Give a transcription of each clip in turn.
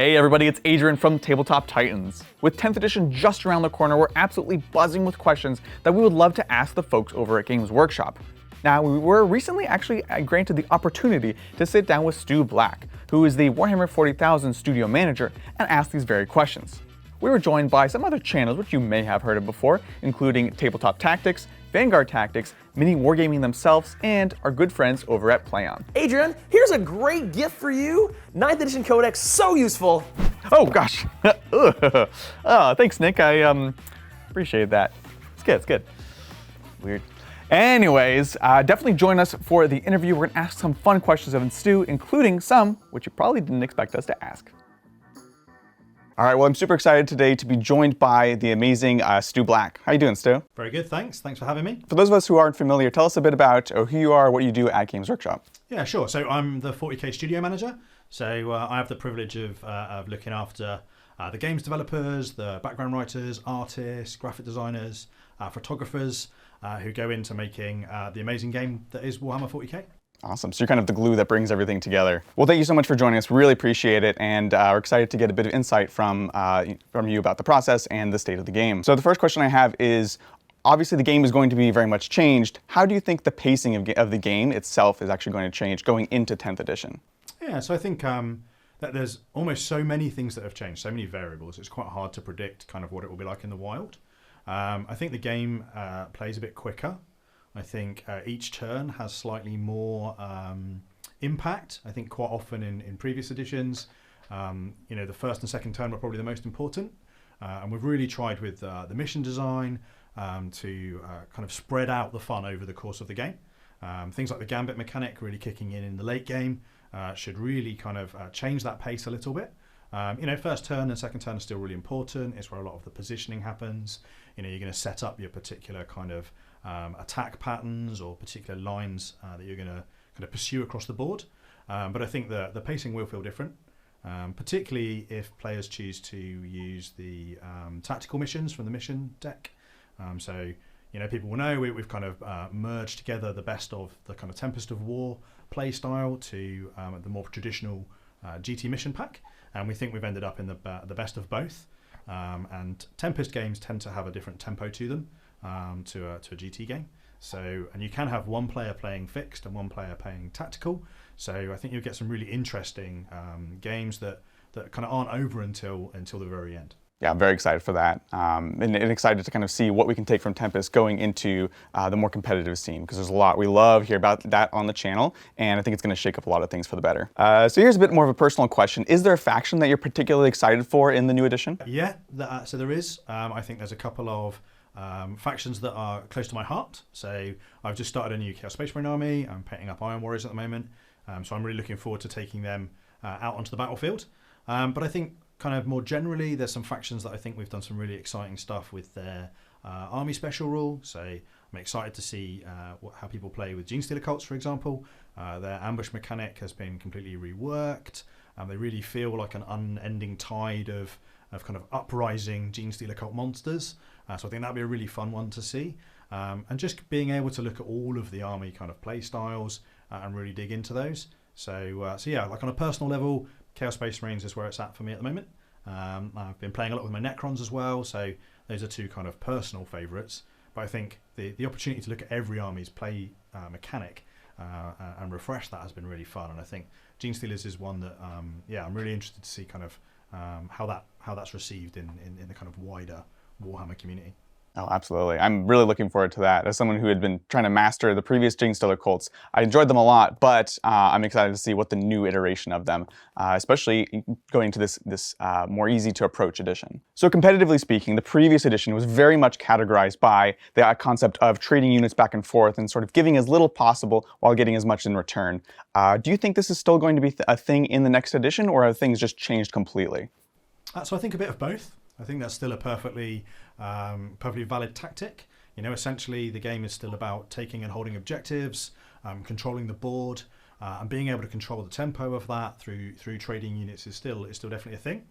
Hey everybody, it's Adrian from Tabletop Titans. With 10th edition just around the corner, we're absolutely buzzing with questions that we would love to ask the folks over at Games Workshop. Now, we were recently actually granted the opportunity to sit down with Stu Black, who is the Warhammer 40,000 studio manager, and ask these very questions. We were joined by some other channels which you may have heard of before, including Tabletop Tactics, Vanguard Tactics, Mini Wargaming themselves, and our good friends over at PlayOn. Adrian, here's a great gift for you. 9th edition codex, so useful. Oh gosh. Oh, thanks Nick, I appreciate that. It's good, it's good. Weird. Anyways, definitely join us for the interview. We're gonna ask some fun questions of Stu, including some which you probably didn't expect us to ask. All right, well, I'm super excited today to be joined by the amazing Stu Black. How you doing, Stu? Very good, thanks. Thanks for having me. For those of us who aren't familiar, tell us a bit about who you are, what you do at Games Workshop. Yeah, sure. So I'm the 40K studio manager. So I have the privilege of looking after the games developers, the background writers, artists, graphic designers, photographers who go into making the amazing game that is Warhammer 40K. Awesome. So you're kind of the glue that brings everything together. Well, thank you so much for joining us. Really appreciate it. And we're excited to get a bit of insight from you about the process and the state of the game. So the first question I have is, obviously the game is going to be very much changed. How do you think the pacing of the game itself is actually going to change going into 10th edition? Yeah, so I think that there's almost so many things that have changed, so many variables. It's quite hard to predict kind of what it will be like in the wild. I think the game plays a bit quicker. I think each turn has slightly more impact. I think quite often in previous editions, the first and second turn were probably the most important. And we've really tried with the mission design to kind of spread out the fun over the course of the game. Things like the gambit mechanic really kicking in the late game should really kind of change that pace a little bit. First turn and second turn are still really important. It's where a lot of the positioning happens. You're going to set up your particular kind of attack patterns or particular lines that you're going to kind of pursue across the board. But I think the pacing will feel different, particularly if players choose to use the tactical missions from the mission deck. People will know we've kind of merged together the best of the kind of Tempest of War play style to the more traditional GT mission pack. And we think we've ended up in the best of both. And Tempest games tend to have a different tempo to them to a GT game. And you can have one player playing fixed and one player playing tactical. So I think you'll get some really interesting games that kind of aren't over until the very end. Yeah, I'm very excited for that, and excited to kind of see what we can take from Tempest going into the more competitive scene, because there's a lot we love here about that on the channel, and I think it's going to shake up a lot of things for the better. So here's a bit more of a personal question. Is there a faction that you're particularly excited for in the new edition? Yeah, so there is. I think there's a couple of factions that are close to my heart. So I've just started a new Chaos Space Marine army. I'm painting up Iron Warriors at the moment, so I'm really looking forward to taking them out onto the battlefield. But I think kind of more generally, there's some factions that I think we've done some really exciting stuff with their army special rule. So I'm excited to see how people play with Genestealer cults, for example. Their ambush mechanic has been completely reworked. They really feel like an unending tide of kind of uprising Genestealer cult monsters. So I think that'd be a really fun one to see. And just being able to look at all of the army kind of play styles and really dig into those. So yeah, like on a personal level, Chaos Space Marines is where it's at for me at the moment. I've been playing a lot with my Necrons as well, so those are two kind of personal favourites. But I think the opportunity to look at every army's play mechanic and refresh that has been really fun. And I think Genestealers is one that, I'm really interested to see kind of how that's received in the kind of wider Warhammer community. Oh, absolutely. I'm really looking forward to that. As someone who had been trying to master the previous Genestealer cults, I enjoyed them a lot, but I'm excited to see what the new iteration of them, especially going to this more easy to approach edition. So competitively speaking, the previous edition was very much categorized by the concept of trading units back and forth and sort of giving as little possible while getting as much in return. Do you think this is still going to be a thing in the next edition, or have things just changed completely? So I think a bit of both. I think that's still a perfectly valid tactic. Essentially the game is still about taking and holding objectives, controlling the board, and being able to control the tempo of that through trading units is still definitely a thing.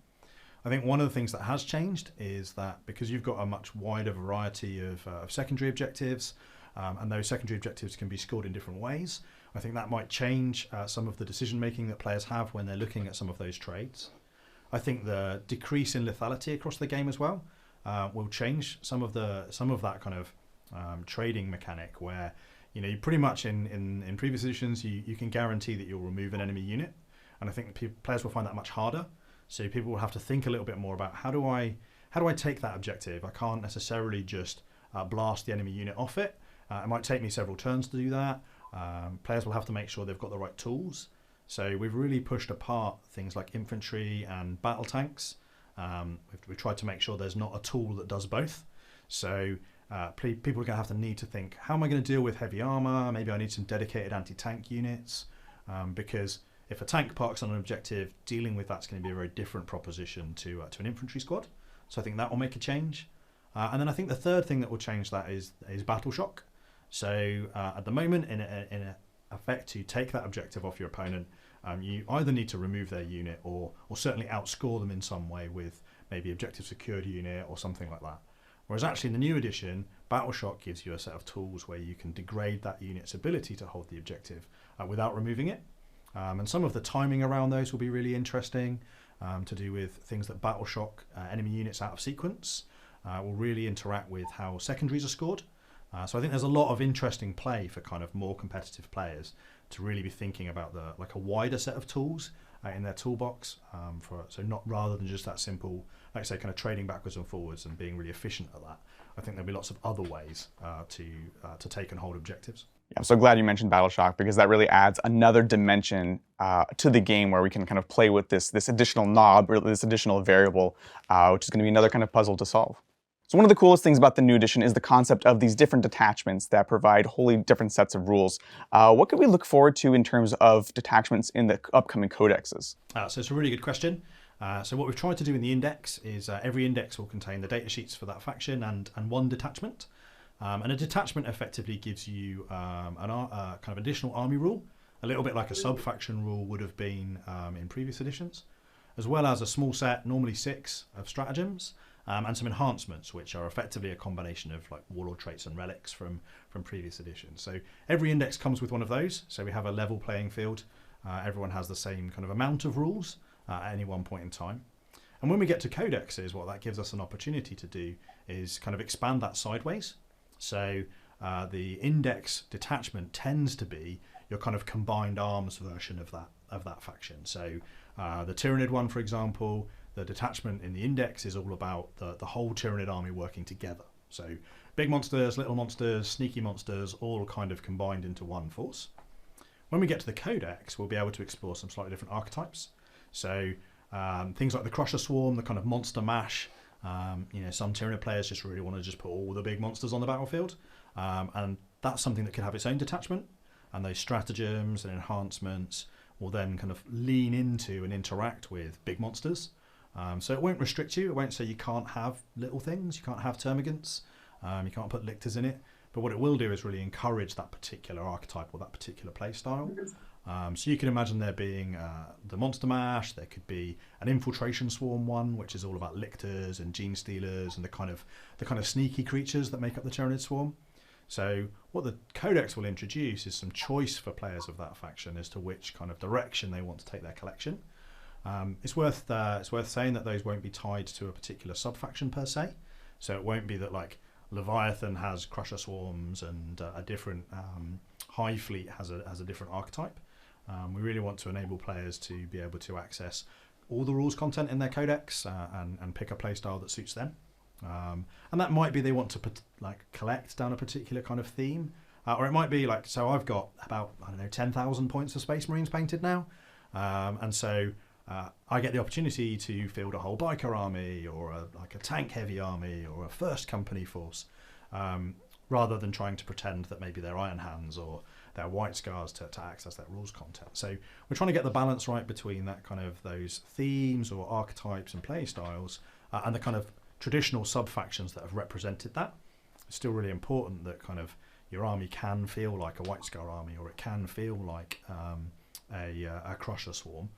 I think one of the things that has changed is that because you've got a much wider variety of secondary objectives, and those secondary objectives can be scored in different ways, I think that might change some of the decision making that players have when they're looking at some of those trades. I think the decrease in lethality across the game as well will change some of that kind of trading mechanic where, you know, you pretty much in previous editions you can guarantee that you'll remove an enemy unit, and I think players will find that much harder. So people will have to think a little bit more about how do I take that objective. I can't necessarily just blast the enemy unit off it. It might take me several turns to do that. Players will have to make sure they've got the right tools. So we've really pushed apart things like infantry and battle tanks. We've tried to make sure there's not a tool that does both. So people are going to need to think, how am I going to deal with heavy armor? Maybe I need some dedicated anti-tank units, because if a tank parks on an objective, dealing with that's going to be a very different proposition to an infantry squad. So I think that will make a change. And then I think the third thing that will change that is battle shock. So at the moment, in effect, to take that objective off your opponent, you either need to remove their unit or certainly outscore them in some way with maybe objective secured unit or something like that. Whereas actually in the new edition, battle shock gives you a set of tools where you can degrade that unit's ability to hold the objective without removing it. And some of the timing around those will be really interesting, to do with things that battle shock enemy units out of sequence. Will really interact with how secondaries are scored. So I think there's a lot of interesting play for kind of more competitive players to really be thinking about a wider set of tools in their toolbox, so not rather than just that simple, like I say, kind of trading backwards and forwards and being really efficient at that. I think there'll be lots of other ways to take and hold objectives. Yeah, I'm so glad you mentioned Battle Shock, because that really adds another dimension to the game where we can kind of play with this additional knob, or this additional variable, which is going to be another kind of puzzle to solve. So one of the coolest things about the new edition is the concept of these different detachments that provide wholly different sets of rules. What could we look forward to in terms of detachments in the upcoming codexes? So it's a really good question. So what we've tried to do in the index is every index will contain the data sheets for that faction and one detachment. And a detachment effectively gives you an kind of additional army rule, a little bit like a sub-faction rule would have been in previous editions, as well as a small set, normally 6, of stratagems, and some enhancements, which are effectively a combination of like warlord traits and relics from previous editions. So every index comes with one of those, so we have a level playing field. Everyone has the same kind of amount of rules at any one point in time. And when we get to codexes, what that gives us an opportunity to do is kind of expand that sideways. So the index detachment tends to be your kind of combined arms version of that faction. So the Tyranid one, for example, the detachment in the index is all about the whole Tyranid army working together. So big monsters, little monsters, sneaky monsters, all kind of combined into one force. When we get to the codex, we'll be able to explore some slightly different archetypes. So things like the Crusher Swarm, the kind of monster mash. Some Tyranid players just really want to just put all the big monsters on the battlefield, and that's something that could have its own detachment, and those stratagems and enhancements will then kind of lean into and interact with big monsters. So it won't restrict you. It won't say you can't have little things, you can't have termagants, you can't put lictors in it, but what it will do is really encourage that particular archetype or that particular play style. So you can imagine there being the Monster Mash, there could be an Infiltration Swarm one, which is all about lictors and gene stealers and the kind of sneaky creatures that make up the Tyranid Swarm. So what the Codex will introduce is some choice for players of that faction as to which kind of direction they want to take their collection. It's worth saying that those won't be tied to a particular sub-faction per se. So it won't be that like Leviathan has Crusher Swarms and a different High Fleet has a different archetype. We really want to enable players to be able to access all the rules content in their codex and pick a playstyle that suits them. And that might be they want to collect down a particular kind of theme, or it might be like, so I've got about 10,000 points of Space Marines painted now, and so I get the opportunity to field a whole biker army or a tank heavy army or a first company force, rather than trying to pretend that maybe they're Iron Hands or they're White Scars to access that rules content. So we're trying to get the balance right between that kind of those themes or archetypes and play styles and the kind of traditional sub-factions that have represented that. It's still really important that kind of your army can feel like a White Scar army, or it can feel like a Crusher Swarm.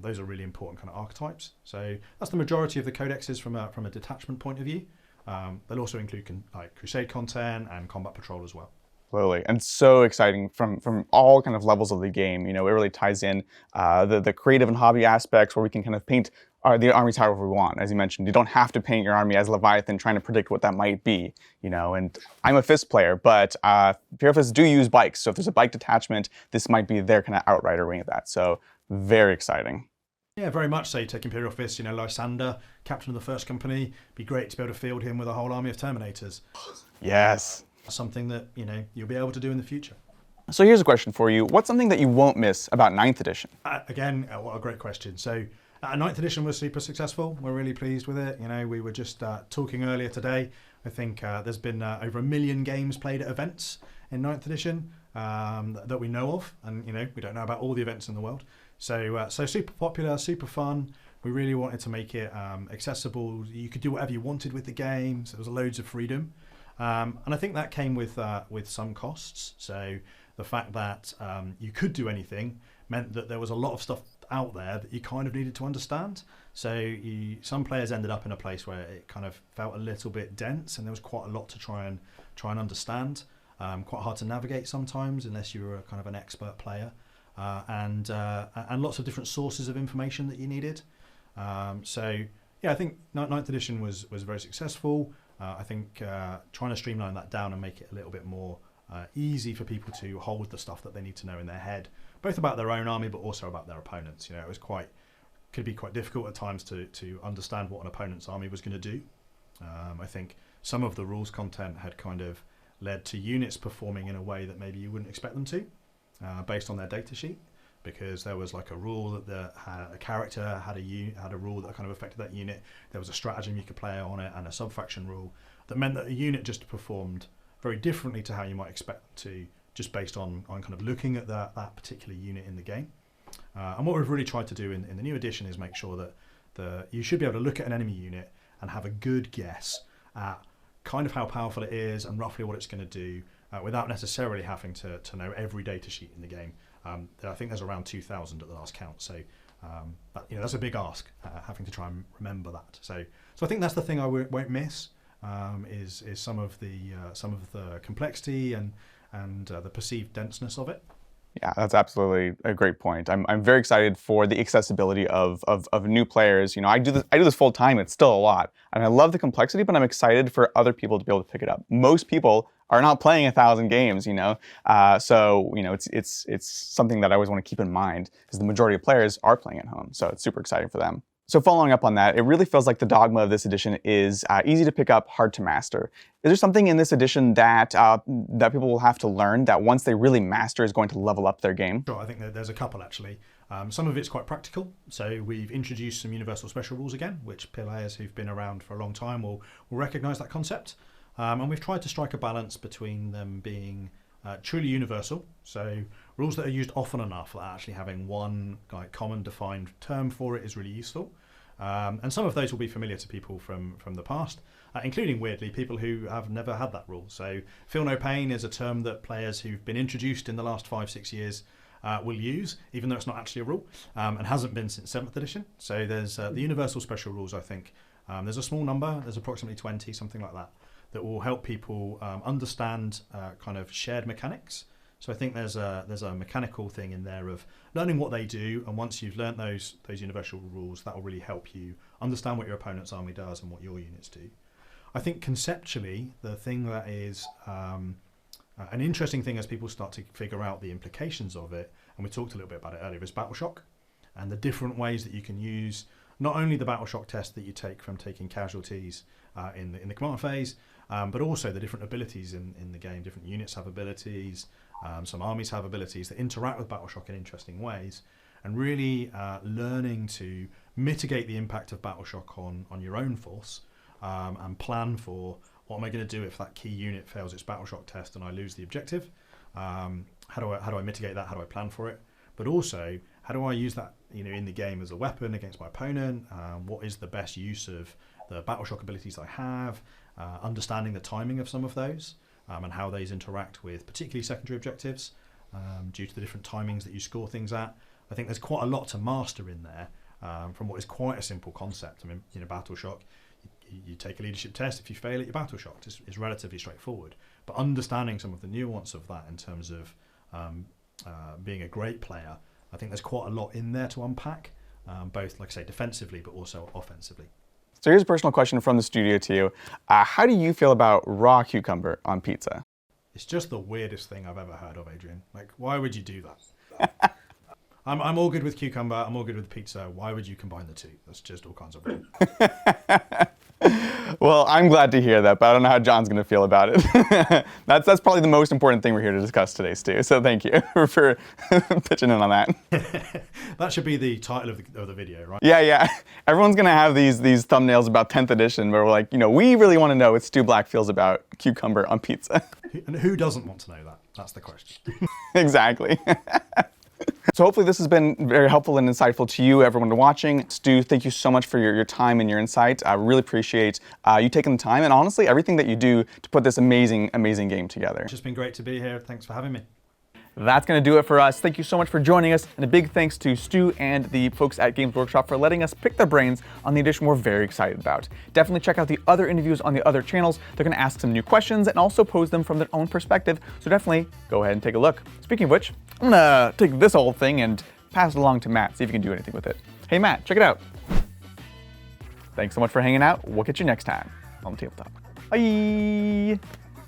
Those are really important kind of archetypes. So that's the majority of the codexes from a detachment point of view. They'll also include Crusade content and Combat Patrol as well. Absolutely, and so exciting from all kind of levels of the game. It really ties in the creative and hobby aspects where we can kind of paint the armies however we want. As you mentioned, you don't have to paint your army as Leviathan trying to predict what that might be, you know. And I'm a fist player, but Imperial Fists do use bikes, so if there's a bike detachment, this might be their kind of outrider wing of that. So very exciting. Yeah, very much so. You take Imperial Fists, you know, Lysander, captain of the first company, be great to be able to field him with a whole army of Terminators. Yes. Something that, you know, you'll be able to do in the future. So here's a question for you. What's something that you won't miss about 9th edition? Again, what a great question. So 9th edition was super successful. We're really pleased with it. You know, we were just talking earlier today. I think there's been over 1 million games played at events in 9th edition that we know of. And, you know, we don't know about all the events in the world. So super popular, super fun. We really wanted to make it accessible. You could do whatever you wanted with the game. So there was loads of freedom. And I think that came with some costs. So the fact that you could do anything meant that there was a lot of stuff out there that you kind of needed to understand. So some players ended up in a place where it kind of felt a little bit dense, and there was quite a lot to try and understand. Quite hard to navigate sometimes unless you were a kind of an expert player, and lots of different sources of information that you needed. So yeah, I think 9th edition was very successful. I think trying to streamline that down and make it a little bit more easy for people to hold the stuff that they need to know in their head, both about their own army but also about their opponents. You know, it was could be quite difficult at times to understand what an opponent's army was going to do. I think some of the rules content had kind of led to units performing in a way that maybe you wouldn't expect them to, based on their data sheet, because there was like a rule that had a character had a rule that kind of affected that unit. There was a stratagem you could play on it, and a sub-faction rule that meant that a unit just performed very differently to how you might expect them to, just based on kind of looking at that particular unit in the game. And what we've really tried to do in the new edition is make sure that you should be able to look at an enemy unit and have a good guess at kind of how powerful it is and roughly what it's going to do, without necessarily having to know every data sheet in the game. I think there's around 2,000 at the last count, so that's a big ask, having to try and remember that. So I think that's the thing I won't miss, is some of the complexity and the perceived denseness of it. Yeah, that's absolutely a great point. I'm very excited for the accessibility of new players. You know, I do this full time. It's still a lot, and I love the complexity, but I'm excited for other people to be able to pick it up. Most people are not playing 1,000 games, you know, so you know it's something that I always want to keep in mind, because the majority of players are playing at home, so it's super exciting for them. So following up on that, it really feels like the dogma of this edition is easy to pick up, hard to master. Is there something in this edition that people will have to learn that once they really master is going to level up their game? Sure, I think that there's a couple actually. Some of it's quite practical. So we've introduced some universal special rules again, which players who've been around for a long time will recognise that concept. And we've tried to strike a balance between them being truly universal, so rules that are used often enough that actually having one common defined term for it is really useful. And some of those will be familiar to people from the past, including, weirdly, people who have never had that rule. So feel no pain is a term that players who've been introduced in the last 5-6 years will use, even though it's not actually a rule, and hasn't been since 7th edition. So there's the universal special rules, I think. There's a small number, there's approximately 20, something like that will help people understand kind of shared mechanics. So I think there's a mechanical thing in there of learning what they do, and once you've learnt those universal rules, that will really help you understand what your opponent's army does and what your units do. I think conceptually, the thing that is an interesting thing as people start to figure out the implications of it, and we talked a little bit about it earlier, is battle shock, and the different ways that you can use not only the battle shock test that you take from taking casualties in the command phase, but also the different abilities in the game. Different units have abilities, some armies have abilities that interact with battle shock in interesting ways, and really learning to mitigate the impact of battle shock on your own force, and plan for what am I going to do if that key unit fails its battle shock test and I lose the objective. How do I mitigate that? How do I plan for it? But also, how do I use that in the game as a weapon against my opponent? What is the best use of the battle shock abilities I have? Understanding the timing of some of those, and how those interact with particularly secondary objectives, due to the different timings that you score things at. I think there's quite a lot to master in there, from what is quite a simple concept. I mean, battle shock, you take a leadership test. If you fail it, you're battle shocked. It's relatively straightforward. But understanding some of the nuance of that in terms of being a great player, I think there's quite a lot in there to unpack. both, like I say, defensively, but also offensively. So here's a personal question from the studio to you. How do you feel about raw cucumber on pizza? It's just the weirdest thing I've ever heard of, Adrian. Like, why would you do that? I'm all good with cucumber. I'm all good with pizza. Why would you combine the two? That's just all kinds of weird. Well, I'm glad to hear that, but I don't know how John's going to feel about it. That's probably the most important thing we're here to discuss today, Stu. So thank you for pitching in on that. That should be the title of the video, right? Yeah. Everyone's going to have these thumbnails about 10th edition where we're like, we really want to know what Stu Black feels about cucumber on pizza. And who doesn't want to know that? That's the question. Exactly. So hopefully this has been very helpful and insightful to you, everyone watching. Stu, thank you so much for your time and your insight. I really appreciate you taking the time and honestly everything that you do to put this amazing, amazing game together. It's just been great to be here. Thanks for having me. That's going to do it for us. Thank you so much for joining us, and a big thanks to Stu and the folks at Games Workshop for letting us pick their brains on the edition we're very excited about. Definitely check out the other interviews on the other channels. They're going to ask some new questions and also pose them from their own perspective, so definitely go ahead and take a look. Speaking of which, I'm going to take this whole thing and pass it along to Matt, see if you can do anything with it. Hey Matt, check it out. Thanks so much for hanging out. We'll catch you next time on the Tabletop. Bye!